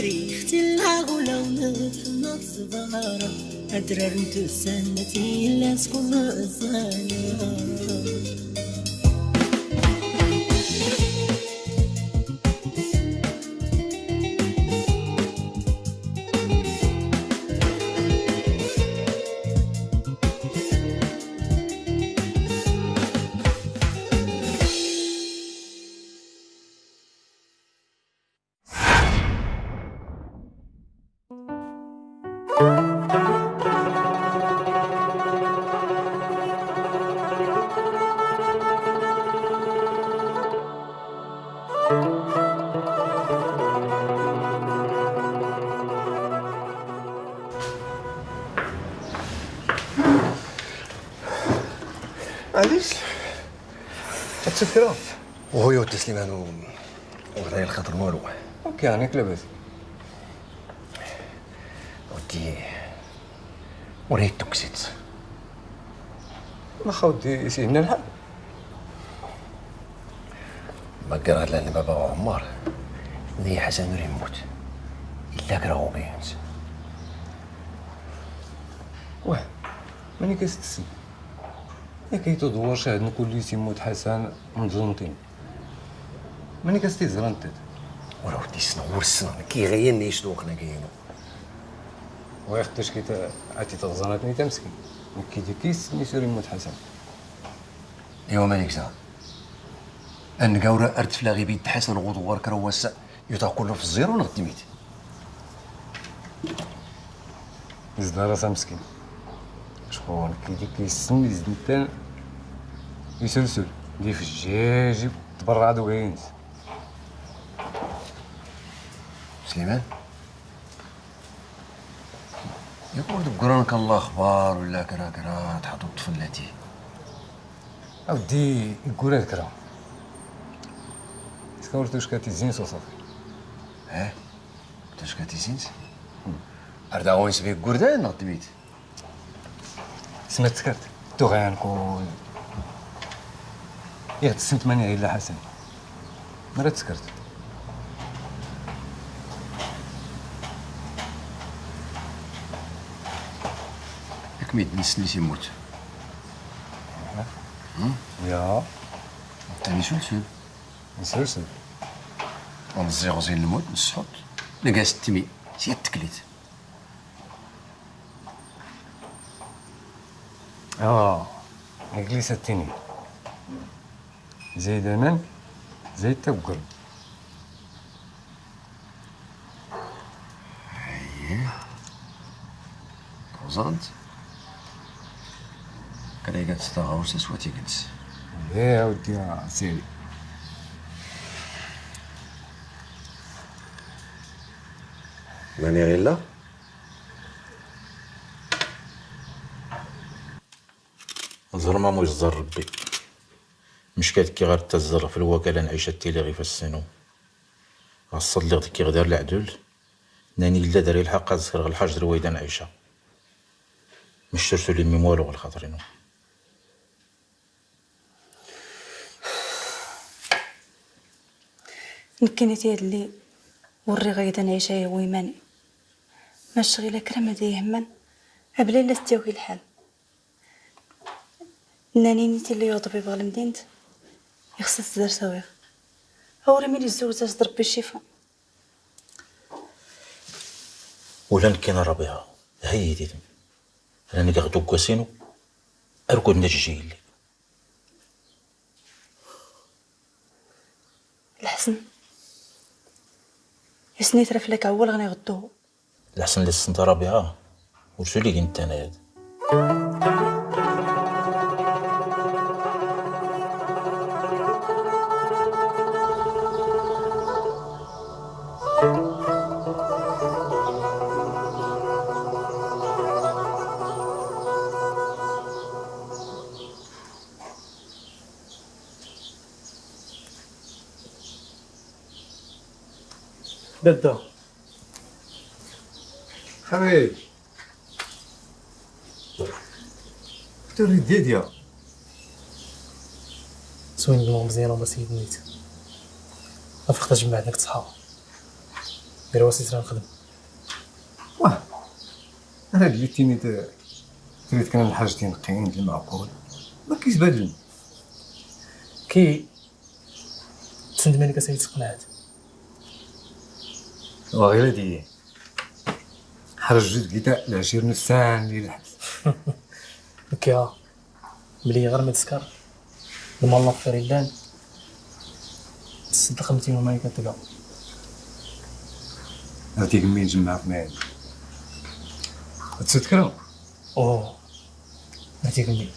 ديري اختي العقولة ونتحنا الصغارة أدرار نتو سنتي إلا تكون الزانة. علاش؟ التفكرة وهو سليمان وغير الخاطر والو. اوكي هانيك لاباس. ودي وريت توكسيت واخا ودي سينا الحال. ما قرا لنا بابا عمار اللي حسن يموت الا كراهو بينت. واه ماني كتستسي يا كيتدور شاهدنا كل تيموت حسن مظلمتين ماني كتستهزر انت. وراه ودي سنور السنه كيغيرني شدوقنا كاينو. ويا اختاش عاتي تغزاناتني تا مسكين كيدير كيسني سير يموت حسن. ايوا مالك زعما ان قاورا ارت في لاغي بيد حسن غدوار كرواسا يتاكلوا في الزيرو نغدميت زد راسها مسكين شكون كيدير كيسني زدتان يسلسل دي في الجاجي تبرع دوينت. سليمان يقول تقران كان الله اخبار ولا كرا تحطوا طفلاتي. اودي يقول هاد كرا تكورت واش كاتيزين صافي. واش كاتيزين اردا وين سبيك قردان نغدميت سمعت سكرت تو غينكون يا تسمت ماني الا حسن مرات سكرت. ياك ميد نسني تيموت يا تاني سلسل نسلسل ونزيغو زين الموت نسحط نقاس التمي سي التكليت. نجلس التاني زايد امان زايد تبقر. وزنت كان تستغاو سواتي كنت يا ودي يا سيدي ماني غير لا زرما موش زر ربي مشكات كي غير تزر في الوكالة نعيش التيلي غي في السنو غصد لي غدي كي غدار العدول ناني إلا داري الحق أذكر غير الحاج رويدا نعيشها مش ترسو لي ميموالو غير خاطرينو. نكنيتي هاد اللي وري غيدا نعيشها يا ويماني ماشي غير كرا دي يهمن بلا لا تستوي الحال. ناني نيتي اللي يوضبي بغا المدينت يخص تدار سويغ هوري ملي الزوجة تضرب بالشفا ولا نكينا ربيها هي دي راني كغدو كواسينو اركض نجي لي الحسن يسني ترف لك اول غني غدوه الحسن اللي السنت ربيها ورسو لي انت انا هاد دادا حبيبي تريد ديديا زوين المهم مزيان وما سيد نيت ما فقدش من بعدك تصحاب غير واسيت راه نخدم. واه انا جيتيني تريد كان الحاجتين نقيين المعقول ما كيتبادل. تسند مالك اسيدي تقنعت. وغير هادي حرجت كدا العشير نص ساعه اللي الحبس. هكا ملي غير ما تسكر لما الله في ريدان تصدق 200 وما كتلقى. عرفتي كمين جمعت معايا تذكروا عرفتي كمين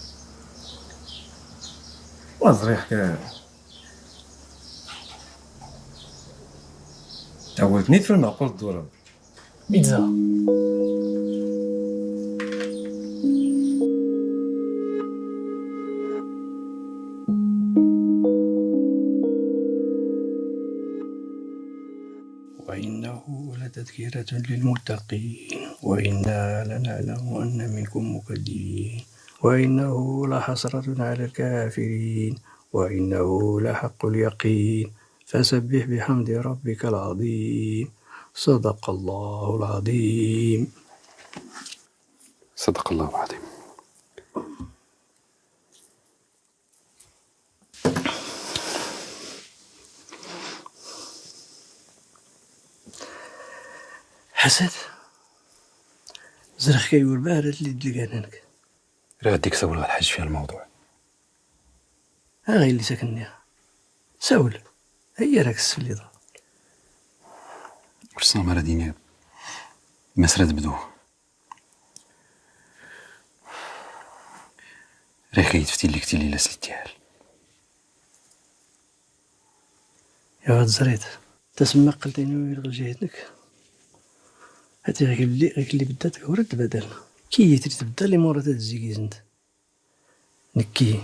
وزري حكا تعودتني في المعقول الدورة بيتزا. وإنه لتذكرة للمتقين وإنا لنعلم أن منكم مكذبين وإنه لحسرة على الكافرين وإنه لحق اليقين فسبح بحمد ربك العظيم. صدق الله العظيم. صدق الله العظيم. حسد زرخ كيور بارد اللي دلقانك راه غاديك سول الحاج في الموضوع. ها غير اللي ساكنيها سول هي راك السفلي دار وشنو مرا دينيا مسرد بدو راه كيتفتي لك تي ليله سلتيال يا واد زريت تسمى قلتيني ويلغ جهتك هاتي غير اللي بداتك ورد بدل كي تريد تبدا لي مورا تزيكيز انت نكي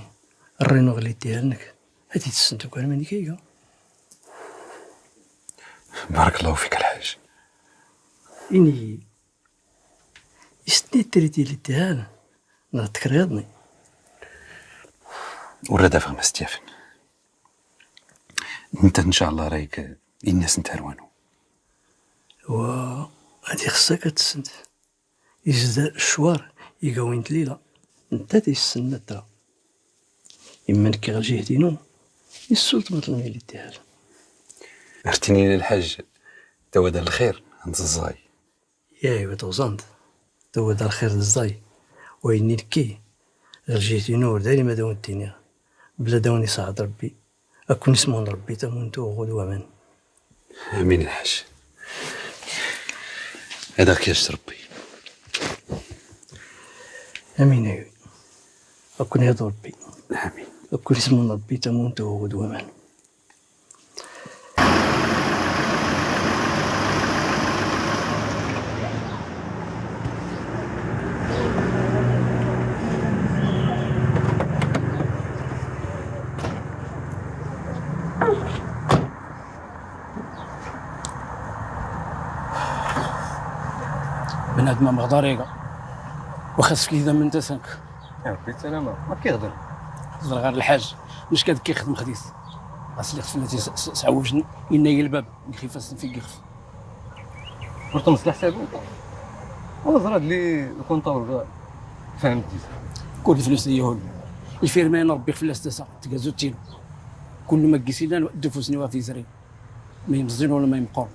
الرينو غلي ديالك هاتي تسنتو كان ماني كيكا. بارك الله فيك الحاج. إني استنيت تريتي لي ديال نعطيك رياضني ورا فهم استيافن انت ان شاء الله رايك الناس نتهروانو و هادي خصك تسند يجد الشوار يقاوين ليلة انت تيسنى الدرا اما نكي غير جهدينو يسولت مثل ما يلي ديال عرفتيني للحاج توا دار الخير انت الزاي يا ايوا توزنت توا دار الخير الزاي ويني لكي غير جهدينو دايري ما داون الدنيا بلا داوني صعد ربي اكون اسمون ربي تمونتو غدوة من امين الحاج. هذاك ياش ربي. امين ايوا اكون يا ربي امين اكون اسمون ربي تمونتو غدوة من. بنادم مغداريقه وخاصك اذا من تسنك يا ربي السلامة ما كيهضر هضر غير الحاج مش كاد كيخدم خديث اصلي خفلتي سعوجني يناي الباب كيفاش في كيخف ورت مصلح حسابو وزراد لي الكونطور فهمتي كل الفلوس ديال هول الفيرمان ربي خفلاس تسا تكازو تيلو كل ما كيسينا دفوسني وفي زري ما يمزين ولا ما يمقور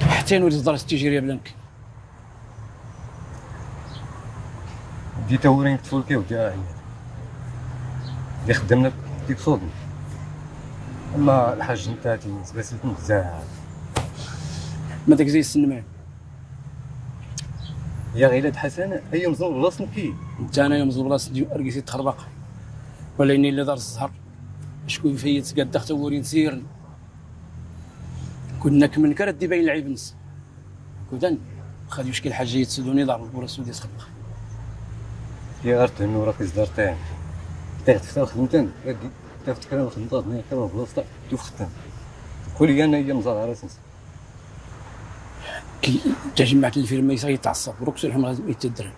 حتى نولي تدرس التجاريه بلانك دي تورين تفولكي وديها هي اللي خدمنا ديك صودني اما الحاج نتاتي سباسيت بزاف ما داك زي السن معاه يا غيلاد حسن هي مزول راسك كي انت انا يوم زول راس رقيتي تخربق ولا اني اللي دار الزهر شكون فيت قاد تحت ورين سيرني كنا كمن كرد باين العيب نص كودان خدي مشكل حاجه يتسدوني دار البورا السودي تخبق يا غير تهنو راك زدرتين تفتح خدمتين تفتح كلام خدمتات هنا كلام بلاصتك شوف خدام كل انا هي مزال راسي كي تجمعت الفيلم يصير يتعصب روكس الحمر لازم يتدرن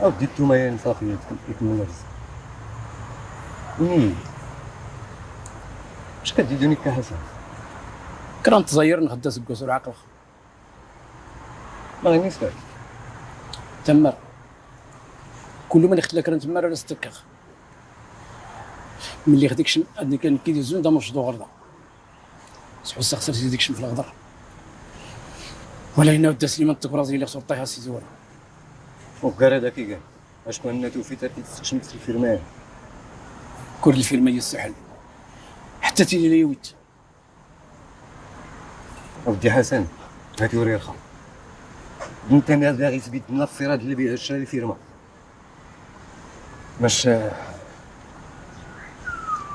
او بديتو ما صافي يكمل الرزق اش كديروني كحسن كرا نتزير نغدا سكوس العقل ما غنيش فيك. تمر كل ما يختلك راه تمر ولا ستكخ ملي خديكش أني كان كيدوزو دا مش غردا سحو خسر سي ديكش في الغدر ولا هنا ودا سليمان التكرازي اللي خسر طيها سي زوار وكار هذا كي قال اش كنا توفي تاتي تستشمت في الفيرمان كل الفيلم يستحل حتى تيجي لي ويت ودي حسن هاتي وري الخا انت انا باغي تبيت نفر هاد اللي بيعشري الفيرما باش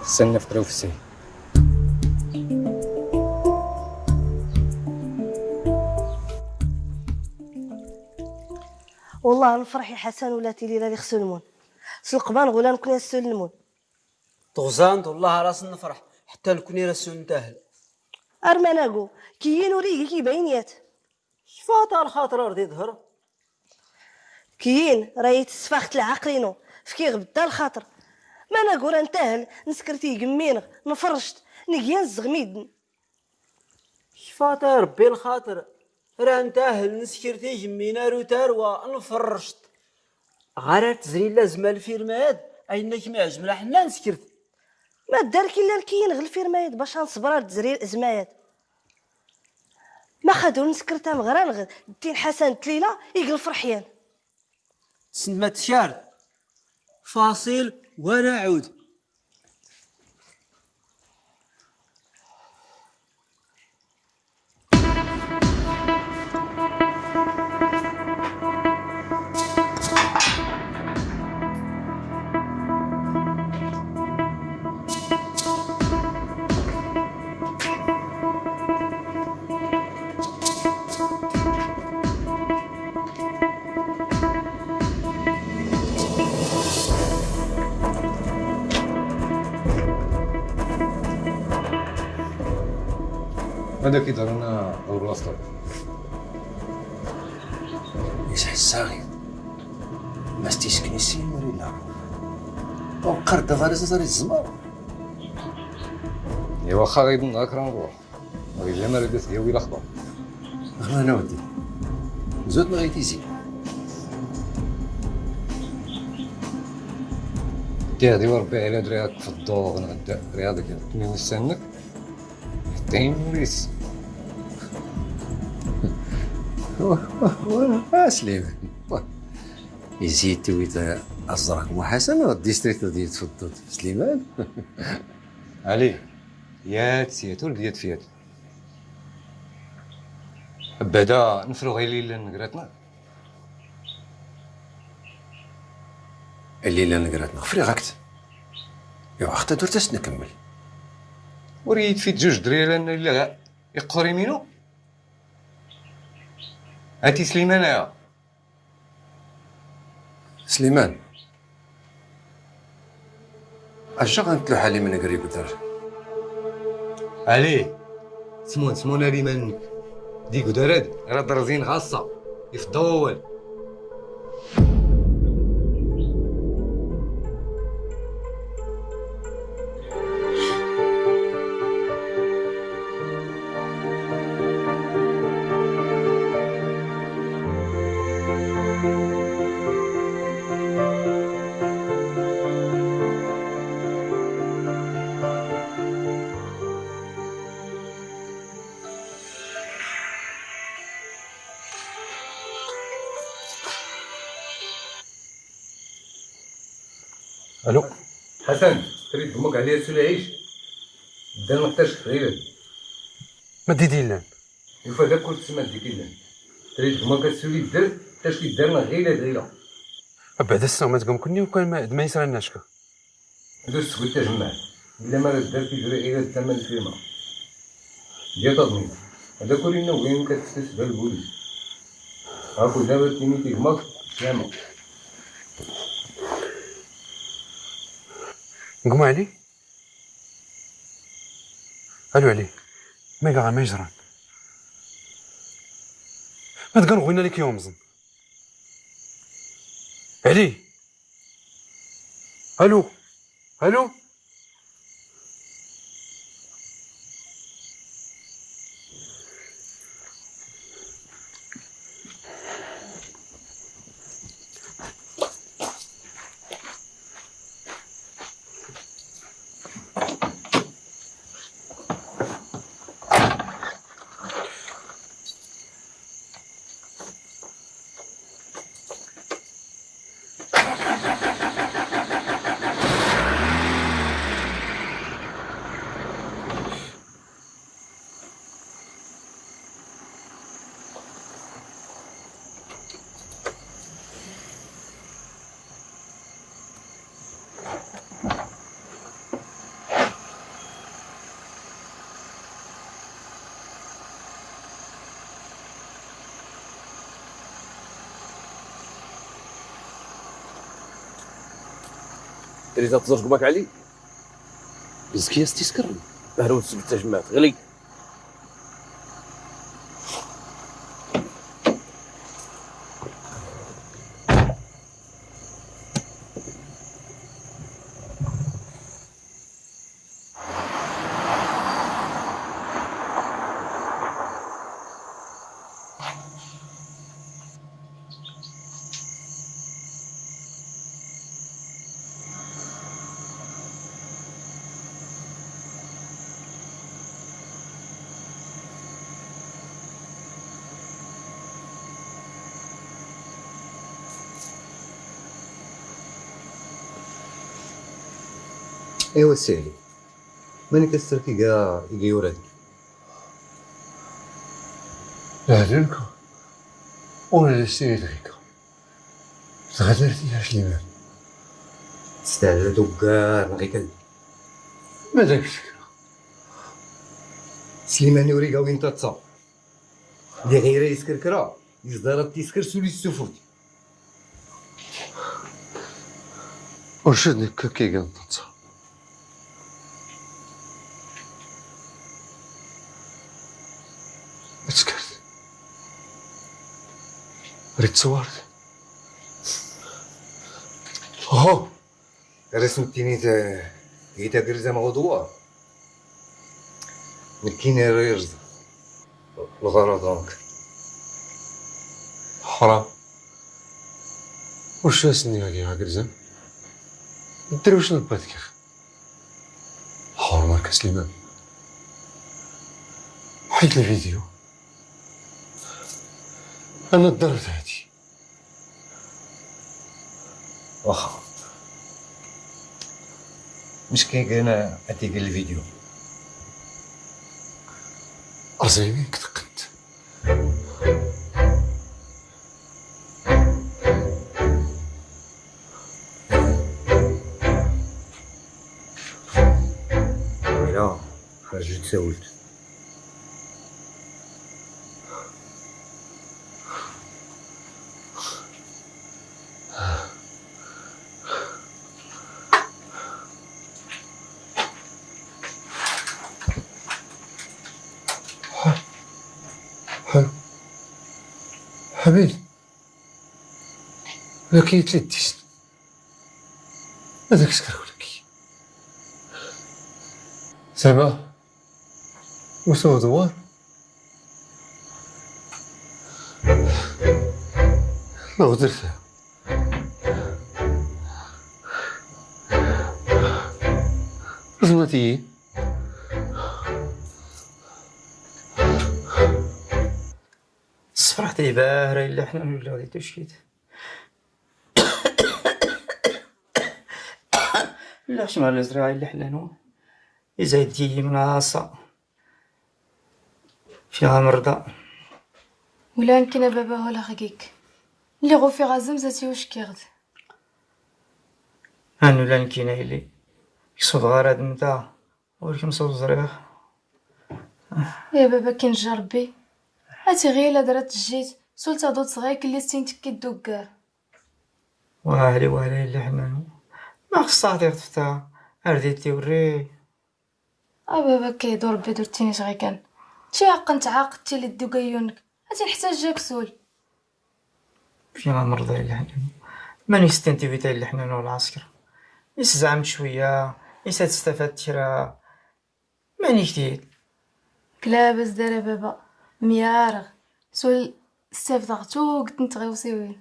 استنى نفكرو في السي. والله نفرح يا حسن ولاتي لي راني خصو المون سلقبان غولا نكون نسول المون طغزان والله راس نفرح حتى نكوني راسو نتاهل ارماناكو كيين وريقي كيبينيات شفاطها الخاطر ردي ظهر كيين راهي تسفخت العقلينو فكي غبدا الخاطر ما ناكو راه نتاهل نسكرتي قمينغ نفرشت نكيان زغميد شفاطها ربي الخاطر راه نتاهل نسكرتي جمينا روتار ونفرشت غير تزري لازم الفيرماد اينك ما عجبنا حنا نسكرت ما دار كي الا كيين غير الفيرمايات باش نصبر تزري الازمايات ما خدو نسكرتها مغران غد الدين حسن تليله يقل فرحيان سنما تشار فاصل وانا عود هذا كيدير لنا دور الاسطول يصح الصاغي ما استيسكني سين ورينا وقرد غارز زاري الزمار يا واخا غير نهار نروح غير ما لبس ديالي الاخبار انا ودي زود ما غيتيزي هادي وربي على دريات في الضوء غنغدا رياضك كني نستنك حتى يموريس سليمان يزيد تويت أصدرك وحسن والديستريكت ديال تفضل سليمان علي يات سياتو لقيت فيات بعدا نفرو غير ليلة نقراتنا الليلة نقراتنا فريغاكت يا اختي درت نكمل وريت في جوج دريرة اللي يقوري منو هاتي سليمان يا سليمان اش غنتلوح علي من قريب دار علي سمونا لي منك دي قدرات راه درزين خاصة يفضول الو حسن تريد دمك عليا سول عيش بدا نقطاش غير ما ديدي لنا يفا داك كل تسمى ديك الا تريد دمك سولي دار تاش كيدار غير غير بعد السنة ما تقوم كني وكان ما يسرناش دوز قلت تجمع الا ما دار كيدير غير الثمن الفيرما ديال تضمين هذا كل انه وين كتستسبى البوليس هاكو دابا تيني تيغمض سلامة نقوم علي الو علي ما كاع ما يجران ما تقول غوينا لك يوم زن علي الو الو اللي تتزرق باك علي بزكيه استسكرني بهرو تسبت جماعات غلي ايوا سيدي ماني كستركي كاع يورادي لا هذاك وانا لسيت غيكا تغدرتي يا سليمان تستعجل دوك كاع نغيكل ما داك الفكرة سليمان يوريكا وين تتصا اللي غير يسكركرا يزدار تيسكر سولي السفوت ورشدك كي كنتصا تسكرت ريت صورت اوه رسمتيني تا كرزا موضوع نكيني ريرز الغرض دونك حرام وش اسني هاكي هاكرزا ندير واش نبغيك يا اخي حرمك سليمان حيت الفيديو انا ضربت هادي واخا مش كاين اتيك الفيديو ازايمين كتقنت ولا حاجة تسولت حلو حبيبي لكي تلتيس هذاك سكر ولكي زعما وسو دوار لو درتها رزمتي الصفرة حتى باهرة إلا حنا ولا غادي تشكيت لا شمال الأزرع إلا حلانو يزايد ديي من عاصا فيها مرضى ولا يمكن بابا ولا خقيك اللي غوفي غازم زاتي واش كيغد هانو لا نكينا اللي يصود غير هاد نتا ولكن صوت زريخ يا بابا كي نجا ربي هاتي غير الا درات الجيت سولتا دوت صغيك اللي ستينتك دوك كاع واهلي إلا حنانو ما خصها غير تفتح ارديتي وري بابا كيدور ربي درتينيش غير كان شي عقنت عاقدتي لي دو كيونك هاتي نحتاج جاك سول فينا مرضى إلا حنانو ماني ستنتي فيتا إلا حنانو العسكر يس زعمت شويه يس تستفاد ترى ماني كتير لا بس دار بابا ميارغ سول استفدغتو قلت انت غيوصيوين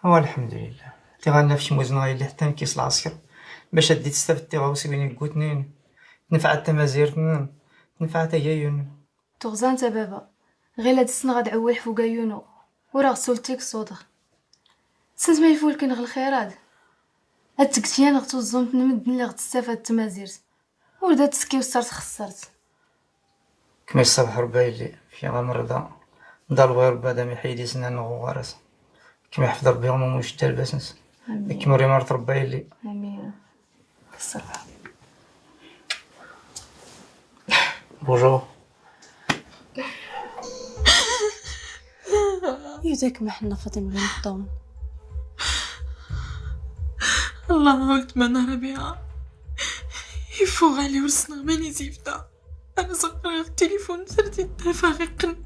هو الحمد لله تي غنفش موزنا إلا حتى نكيس العسكر باش هادي تستفدتي غوصيوين كوتنين نفعت تمازيرتن نفعت جايون تغزان تا بابا غير هاد السنه غدعول فوق عيونو وراه سولتيك صودغ سنت ما يفولك نغ الخيرات هاد تكتيان غتو الزومت نمد اللي غتستافد تمازيرت وردا تسكي وصرت خسرت كما الصباح ربي اللي فيها مرضى ضل غير بادام يحيدي سنان غوارس كما يحفظ ربي غمو مش تلبسنس كما ري مرض ربي اللي امين الصباح بونجور يداك ما حنا فاطمه غير نطون الله قلت ما نهار بها يفوق علي ورسنا ماني زيفتا. انا صغيره التليفون سرتي الدفاقيق.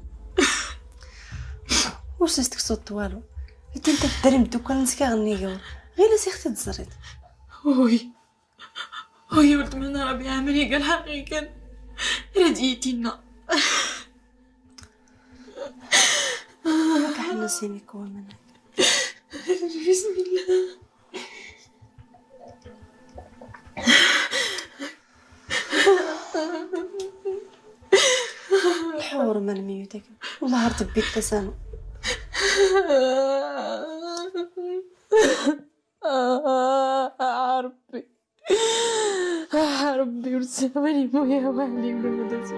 واش نستك صوت والو انت في الدري الدكان نسكا غني غير لا سيختي تزريت. وي ولد ما نهار بها ملي قال حقيقه رديتينا. كحنا سيميك ومن بسم الله. الحور من ميوتك والله رتبي التسامح. ربي ورسامني مويا وعلي ولا داس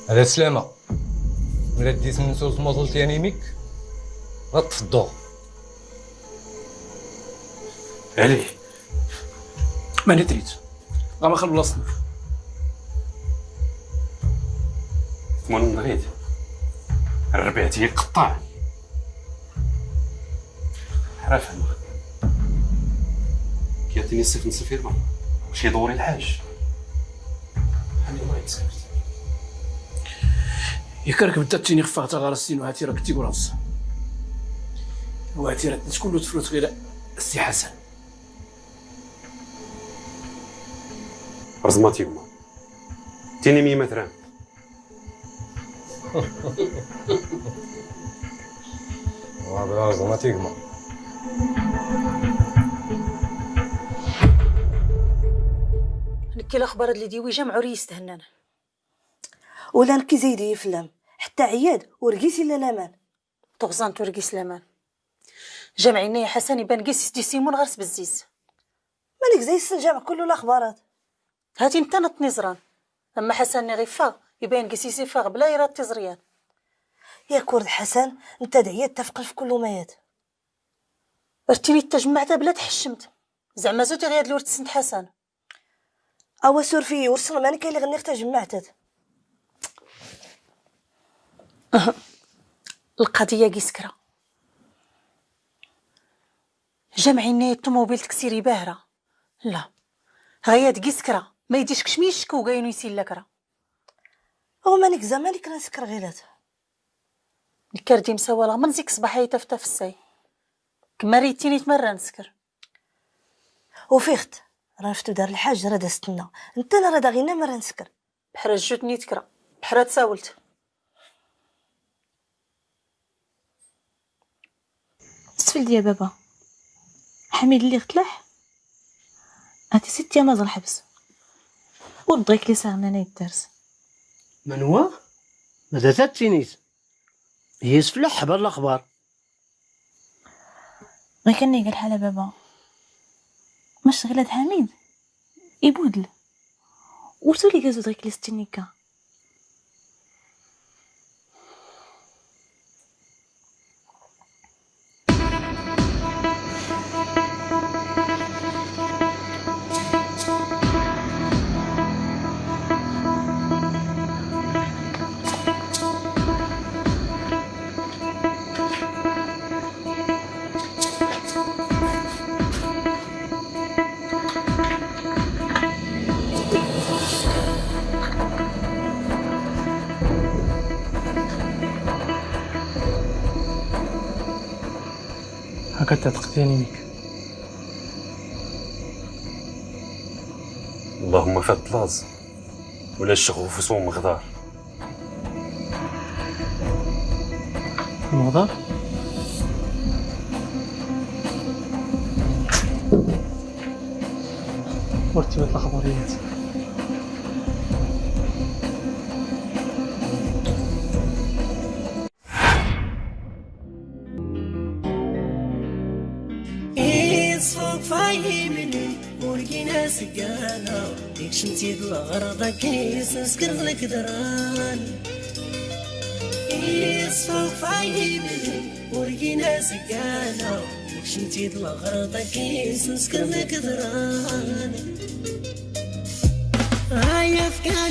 على السلامة. ولا ديت من سوس موصلت يعني ميك غتفضو علي ماني دريت غا خلصنا ثمن نغيد الربيع تي قطع عرف انا كيعطيني السيف نسفير ما واش يدوري الحاج خلي الله يتسكت يكرك بدا تيني خفاغتا غير السين وهاتي راك تيقول نص وهاتي راه تكون له تفلوت غير السي حسن رزماتي هما تيني مي مثلا وهذا رزماتي هما نكي الاخبار اللي ديوي جمعوا ريست هنانا ولا نكي زيدي يفلم حتى عياد ورقيسي لا لامان طغزان تورقيس لامان جمعينا يا حسن يبان قيس دي سيمون غرس بالزيز مالك زي السنجامع كله الاخبارات هاتي انت نط نزران اما حسن غيفا يبان قيسي سيفاغ بلا يراد تزريان يا كورد حسن انت دعيات تفقل في كل مايات ارتيني تجمعت بلا تحشمت زعما زوتي غير لورت سنت حسن اوا سور فيه ورسنا ماني كاين اللي غنيخ تجمعتت القضيه قيسكرا جمعيني الطوموبيل تكسيري باهره لا غياد قيسكرا ما يديش كشميشك وكاينو يسيل لكرا هو مالك زمانك راه سكر غيرات الكردي مسوالا من زيك صباحي تفتا في الساي كما ريتيني تمرن نسكر وفيخت راه فتو دار الحاج راه دازتنا انت انا راه غينا مرة نسكر بحال جوتني تكرا بحال تساولت استفلت يا بابا حميد اللي اختلح هاتي 6 ايام مازال الحبس ودغيك لي صارنا انا الدرس من هو ماذا تاتينيت هي سفلح حبر الاخبار غير كان قال حاله بابا ماش غير حميد يبودل وتولي كازو دغيك لي ستينيكا هكا تتقتلني ميك اللهم فات طلاز ولا الشغوف سوم غدار المغدار مرتبط الاخباريات صوت فايمني ورقينا سقانا ديك شمتي الغرضة كيس نسكر لك دران يصفوف عيبي ورقينا سقانا ديك شمتي الغرضة كيس نسكر لك دران هيا فكان